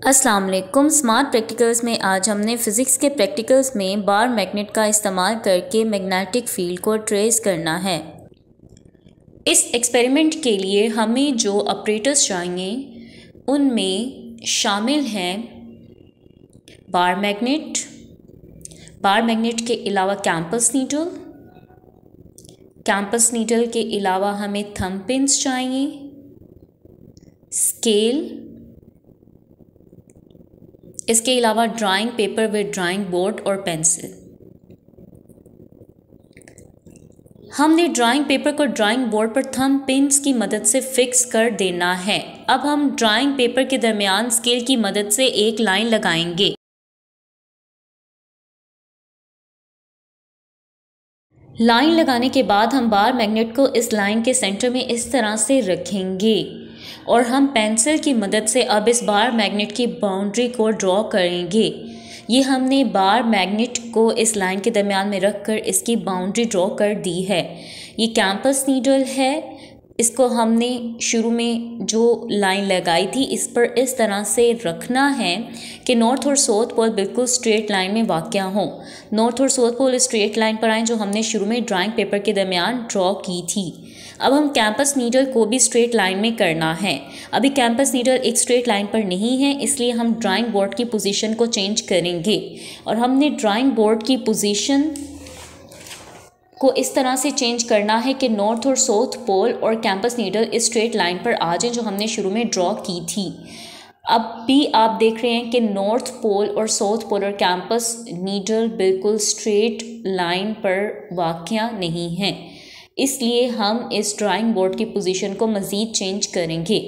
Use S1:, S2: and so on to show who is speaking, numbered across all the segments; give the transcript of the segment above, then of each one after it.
S1: अस्सलाम वालेकुम। Smart practicals में आज हमने फ़िज़िक्स के प्रैक्टिकल्स में बार मैग्नेट का इस्तेमाल करके मैग्नेटिक फील्ड को ट्रेस करना है। इस एक्सपेरिमेंट के लिए हमें जो ऑपरेटर्स चाहिए उनमें शामिल हैं बार मैग्नेट के अलावा कैंपस नीडल के अलावा हमें थंब पिन्स चाहिए, स्केल, इसके अलावा drawing paper with drawing board और पेंसिल। हमने ड्राइंग पेपर को ड्राइंग बोर्ड पर थंब पिन्स की मदद से फिक्स कर देना है। अब हम ड्राइंग पेपर के दरमियान स्केल की मदद से एक लाइन लगाएंगे। लाइन लगाने के बाद हम बार मैग्नेट को इस लाइन के सेंटर में इस तरह से रखेंगे और हम पेंसिल की मदद से अब इस बार मैग्नेट की बाउंड्री को ड्रॉ करेंगे। ये हमने बार मैग्नेट को इस लाइन के दरमियान में रखकर इसकी बाउंड्री ड्रॉ कर दी है। ये कैंपस नीडल है, इसको हमने शुरू में जो लाइन लगाई थी इस पर इस तरह से रखना है कि नॉर्थ और साउथ पोल बिल्कुल स्ट्रेट लाइन में वाक़या हो। नॉर्थ और साउथ पोल स्ट्रेट लाइन पर आएँ जो हमने शुरू में ड्राइंग पेपर के दरमियान ड्रॉ की थी। अब हम कैंपस नीडल को भी स्ट्रेट लाइन में करना है। अभी कैंपस नीडल एक स्ट्रेट लाइन पर नहीं है, इसलिए हम ड्राइंग बोर्ड की पोजीशन को चेंज करेंगे और हमने ड्राइंग बोर्ड की पोजीशन को इस तरह से चेंज करना है कि नॉर्थ और साउथ पोल और कैंपस नीडल इस स्ट्रेट लाइन पर आ जाएं जो हमने शुरू में ड्रॉ की थी। अब भी आप देख रहे हैं कि नॉर्थ पोल और साउथ पोल और कैंपस नीडल बिल्कुल स्ट्रेट लाइन पर वाक़या नहीं है, इसलिए हम इस ड्राइंग बोर्ड की पोजीशन को मज़ीद चेंज करेंगे।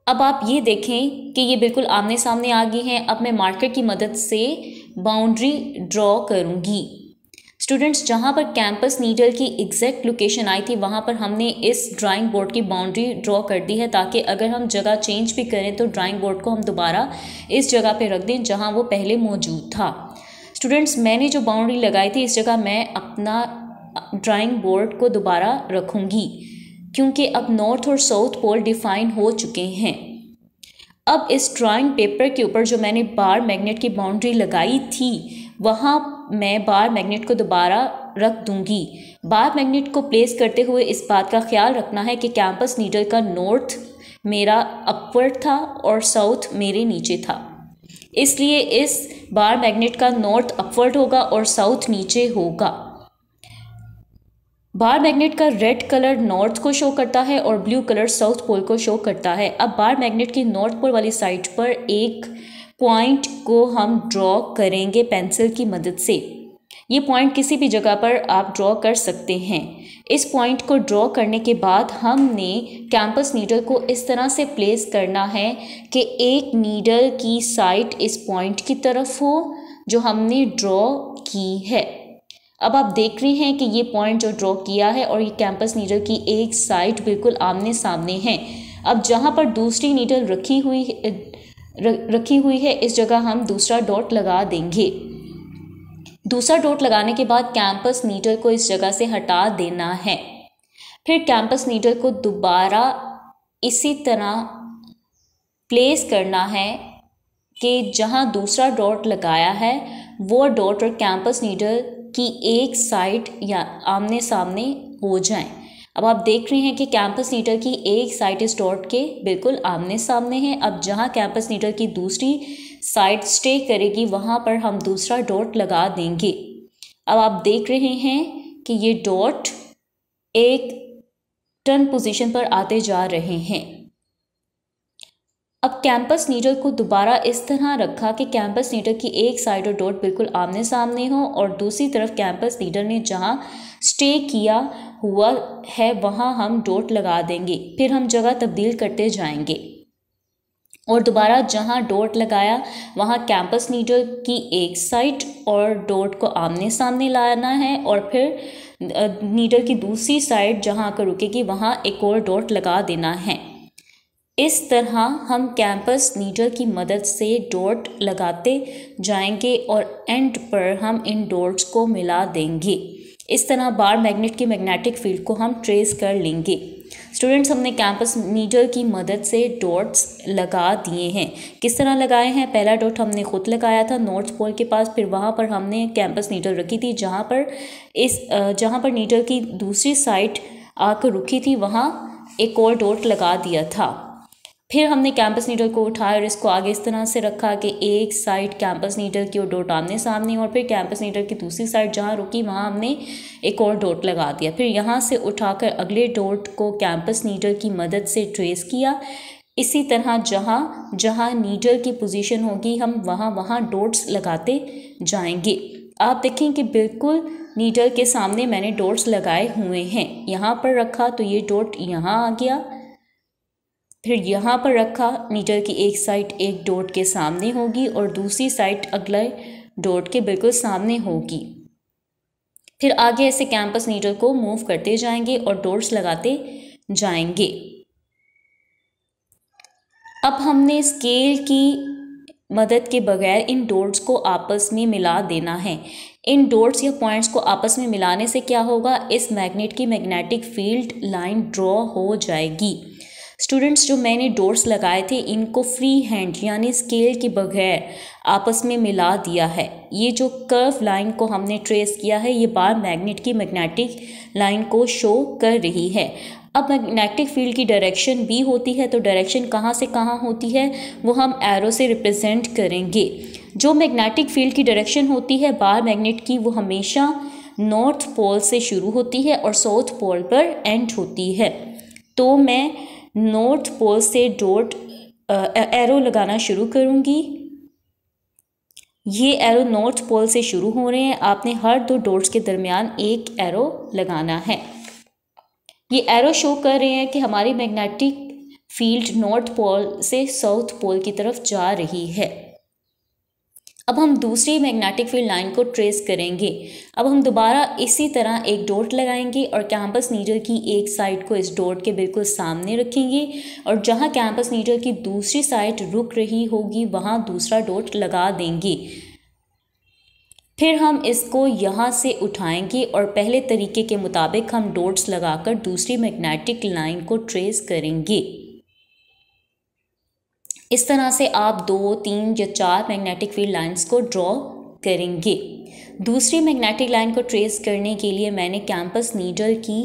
S1: अब आप ये देखें कि ये बिल्कुल आमने सामने आ गई हैं। अब मैं मार्कर की मदद से बाउंड्री ड्रॉ करूँगी। स्टूडेंट्स, जहाँ पर कैंपस नीडल की एग्जैक्ट लोकेशन आई थी वहाँ पर हमने इस ड्राइंग बोर्ड की बाउंड्री ड्रॉ कर दी है, ताकि अगर हम जगह चेंज भी करें तो ड्राइंग बोर्ड को हम दोबारा इस जगह पे रख दें जहाँ वो पहले मौजूद था। स्टूडेंट्स, मैंने जो बाउंड्री लगाई थी इस जगह मैं अपना ड्राइंग बोर्ड को दोबारा रखूँगी, क्योंकि अब नॉर्थ और साउथ पोल डिफ़ाइन हो चुके हैं। अब इस ड्राइंग पेपर के ऊपर जो मैंने बार मैग्नेट की बाउंड्री लगाई थी वहाँ मैं बार मैग्नेट को दोबारा रख दूंगी। बार मैग्नेट को प्लेस करते हुए इस बात का ख्याल रखना है कि कैंपस नीडल का नॉर्थ मेरा अपवर्ड था और साउथ मेरे नीचे था, इसलिए इस बार मैग्नेट का नॉर्थ अपवर्ड होगा और साउथ नीचे होगा। बार मैग्नेट का रेड कलर नॉर्थ को शो करता है और ब्लू कलर साउथ पोल को शो करता है। अब बार मैग्नेट की नॉर्थ पोल वाली साइड पर एक पॉइंट को हम ड्रॉ करेंगे पेंसिल की मदद से। ये पॉइंट किसी भी जगह पर आप ड्रॉ कर सकते हैं। इस पॉइंट को ड्रॉ करने के बाद हमने कैंपस नीडल को इस तरह से प्लेस करना है कि एक नीडल की साइड इस पॉइंट की तरफ हो जो हमने ड्रॉ की है। अब आप देख रहे हैं कि ये पॉइंट जो ड्रॉ किया है और ये कैंपस नीडल की एक साइड बिल्कुल आमने सामने है। अब जहाँ पर दूसरी नीडल रखी हुई है इस जगह हम दूसरा डॉट लगा देंगे। दूसरा डॉट लगाने के बाद कैंपस नीडल को इस जगह से हटा देना है। फिर कैंपस नीडल को दोबारा इसी तरह प्लेस करना है कि जहाँ दूसरा डॉट लगाया है वो डॉट और कैंपस नीडल की एक साइड या आमने सामने हो जाएं। अब आप देख रहे हैं कि कैंपस नीडल की एक साइड इस डॉट के बिल्कुल आमने सामने है। अब जहां कैंपस नीडल की दूसरी साइड स्टे करेगी वहां पर हम दूसरा डॉट लगा देंगे। अब आप देख रहे हैं कि ये डॉट एक टर्न पोजीशन पर आते जा रहे हैं। अब कैंपस नीडल को दोबारा इस तरह रखा कि कैंपस नीडल की एक साइड और डॉट बिल्कुल आमने सामने हो और दूसरी तरफ कैंपस नीडल ने जहां स्टे किया हुआ है वहां हम डॉट लगा देंगे। फिर हम जगह तब्दील करते जाएंगे और दोबारा जहां डॉट लगाया वहां कैंपस नीडल की एक साइड और डॉट को आमने सामने लाना है और फिर नीडल की दूसरी साइड जहां आकर रुकेगी वहां एक और डॉट लगा देना है। इस तरह हम कैंपस नीडल की मदद से डॉट लगाते जाएंगे और एंड पर हम इन डॉट्स को मिला देंगे। इस तरह बार मैग्नेट की मैग्नेटिक फील्ड को हम ट्रेस कर लेंगे। स्टूडेंट्स, हमने कैंपस नीडल की मदद से डॉट्स लगा दिए हैं। किस तरह लगाए हैं? पहला डॉट हमने खुद लगाया था नॉर्थ पोल के पास, फिर वहाँ पर हमने कैंपस नीडल रखी थी, जहाँ पर नीडल की दूसरी साइड आकर रुकी थी वहाँ एक और डॉट लगा दिया था। फिर हमने कैंपस नीडल को उठाया और इसको आगे इस तरह से रखा कि एक साइड कैंपस नीडल की और डॉट आमने सामने, और फिर कैंपस नीडल की दूसरी साइड जहाँ रुकी वहाँ हमने एक और डॉट लगा दिया। फिर यहाँ से उठाकर अगले डॉट को कैंपस नीडल की मदद से ट्रेस किया। इसी तरह जहाँ जहाँ नीडल की पोजीशन होगी हम वहाँ डॉट्स लगाते जाएंगे। आप देखें कि बिल्कुल नीडल के सामने मैंने डॉट्स लगाए हुए हैं। यहाँ पर रखा तो ये डॉट यहाँ आ गया, फिर यहाँ पर रखा, नीडल की एक साइड एक डॉट के सामने होगी और दूसरी साइड अगले डॉट के बिल्कुल सामने होगी। फिर आगे ऐसे कैंपस नीडल को मूव करते जाएंगे और डॉट्स लगाते जाएंगे। अब हमने स्केल की मदद के बगैर इन डॉट्स को आपस में मिला देना है। इन डॉट्स या पॉइंट्स को आपस में मिलाने से क्या होगा? इस मैग्नेट की मैग्नेटिक फील्ड लाइन ड्रॉ हो जाएगी। स्टूडेंट्स, जो मैंने डॉट्स लगाए थे इनको फ्री हैंड यानी स्केल के बगैर आपस में मिला दिया है। ये जो कर्व लाइन को हमने ट्रेस किया है ये बार मैग्नेट की मैग्नेटिक लाइन को शो कर रही है। अब मैग्नेटिक फील्ड की डायरेक्शन भी होती है, तो डायरेक्शन कहाँ से कहाँ होती है वो हम एरो से रिप्रेजेंट करेंगे। जो मैग्नेटिक फील्ड की डायरेक्शन होती है बार मैग्नेट की वो हमेशा नॉर्थ पोल से शुरू होती है और साउथ पोल पर एंड होती है। तो मैं नॉर्थ पोल से डॉट एरो लगाना शुरू करूँगी। ये एरो नॉर्थ पोल से शुरू हो रहे हैं। आपने हर दो डॉट्स के दरमियान एक एरो लगाना है। ये एरो शो कर रहे हैं कि हमारी मैग्नेटिक फील्ड नॉर्थ पोल से साउथ पोल की तरफ जा रही है। अब हम दूसरी मैग्नेटिक फील्ड लाइन को ट्रेस करेंगे। अब हम दोबारा इसी तरह एक डॉट लगाएंगे और कैंपस नीडल की एक साइड को इस डॉट के बिल्कुल सामने रखेंगे और जहां कैंपस नीडल की दूसरी साइड रुक रही होगी वहां दूसरा डॉट लगा देंगे। फिर हम इसको यहाँ से उठाएंगे और पहले तरीके के मुताबिक हम डॉट्स लगाकर दूसरी मैग्नेटिक लाइन को ट्रेस करेंगे। इस तरह से आप 2, 3 या 4 मैग्नेटिक फील्ड लाइंस को ड्रॉ करेंगे। दूसरी मैग्नेटिक लाइन को ट्रेस करने के लिए मैंने कैंपस नीडल की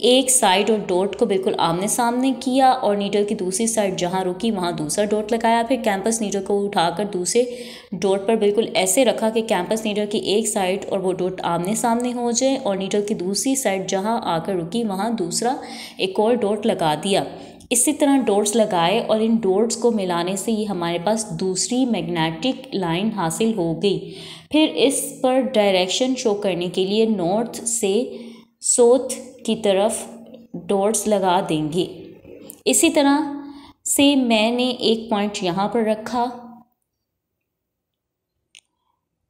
S1: एक साइड और डॉट को बिल्कुल आमने सामने किया और नीडल की दूसरी साइड जहां रुकी वहां दूसरा डॉट लगाया। फिर कैंपस नीडल को उठाकर दूसरे डॉट पर बिल्कुल ऐसे रखा कि कैंपस नीडल की एक साइड और वो डॉट आमने सामने हो जाए और नीडल की दूसरी साइड जहां आकर रुकी वहां दूसरा एक और डॉट लगा दिया। इसी तरह डॉट्स लगाए और इन डॉट्स को मिलाने से ये हमारे पास दूसरी मैग्नेटिक लाइन हासिल हो गई। फिर इस पर डायरेक्शन शो करने के लिए नॉर्थ से साउथ की तरफ डॉट्स लगा देंगे। इसी तरह से मैंने एक पॉइंट यहाँ पर रखा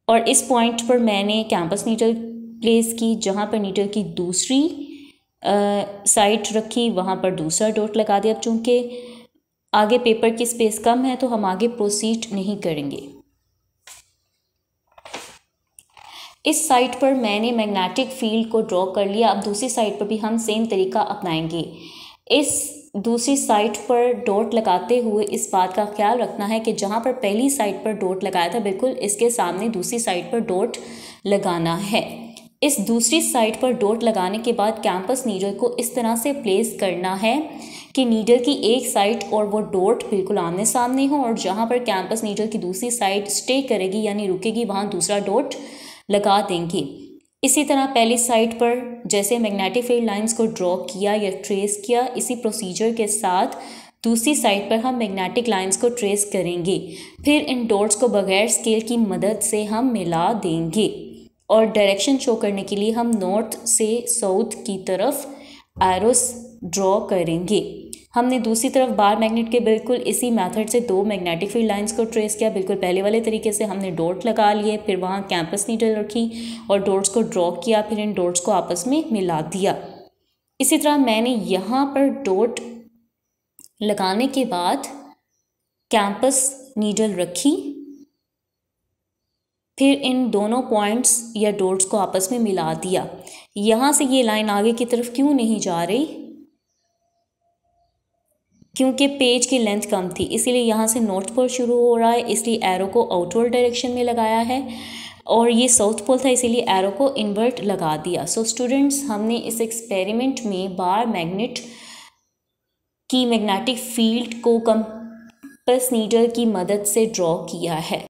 S1: और इस पॉइंट पर मैंने कैंपस नीडल प्लेस की। जहाँ पर नीडल की दूसरी साइड रखी वहाँ पर दूसरा डॉट लगा दिया। अब चूँकि आगे पेपर की स्पेस कम है तो हम आगे प्रोसीड नहीं करेंगे। इस साइड पर मैंने मैग्नेटिक फील्ड को ड्रॉ कर लिया। अब दूसरी साइड पर भी हम सेम तरीका अपनाएंगे। इस दूसरी साइड पर डॉट लगाते हुए इस बात का ख्याल रखना है कि जहाँ पर पहली साइड पर डॉट लगाया था बिल्कुल इसके सामने दूसरी साइड पर डॉट लगाना है। इस दूसरी साइड पर डॉट लगाने के बाद कैंपस नीडल को इस तरह से प्लेस करना है कि नीडल की एक साइड और वो डॉट बिल्कुल आमने सामने हो और जहाँ पर कैंपस नीडल की दूसरी साइड स्टे करेगी यानी रुकेगी वहाँ दूसरा डॉट लगा देंगे। इसी तरह पहली साइड पर जैसे मैग्नेटिक फील्ड लाइंस को ड्रॉ किया या ट्रेस किया, इसी प्रोसीजर के साथ दूसरी साइड पर हम मैग्नेटिक लाइंस को ट्रेस करेंगे। फिर इन डॉट्स को बगैर स्केल की मदद से हम मिला देंगे और डायरेक्शन शो करने के लिए हम नॉर्थ से साउथ की तरफ एरोस ड्रॉ करेंगे। हमने दूसरी तरफ बार मैग्नेट के बिल्कुल इसी मेथड से 2 मैग्नेटिक फील्ड लाइंस को ट्रेस किया। बिल्कुल पहले वाले तरीके से हमने डॉट लगा लिए, फिर वहाँ कैंपस नीडल रखी और डॉट्स को ड्रॉ किया, फिर इन डॉट्स को आपस में मिला दिया। इसी तरह मैंने यहाँ पर डॉट लगाने के बाद कैंपस नीडल रखी, फिर इन दोनों पॉइंट्स या डॉट्स को आपस में मिला दिया। यहाँ से ये लाइन आगे की तरफ क्यों नहीं जा रही? क्योंकि पेज की लेंथ कम थी, इसीलिए यहाँ से नॉर्थ पोल शुरू हो रहा है, इसलिए एरो को आउटवर्ड डायरेक्शन में लगाया है, और ये साउथ पोल था इसीलिए एरो को इन्वर्ट लगा दिया। सो स्टूडेंट्स, हमने इस एक्सपेरिमेंट में बार मैग्नेट की मैग्नेटिक फील्ड को कंपास नीडल की मदद से ड्रॉ किया है।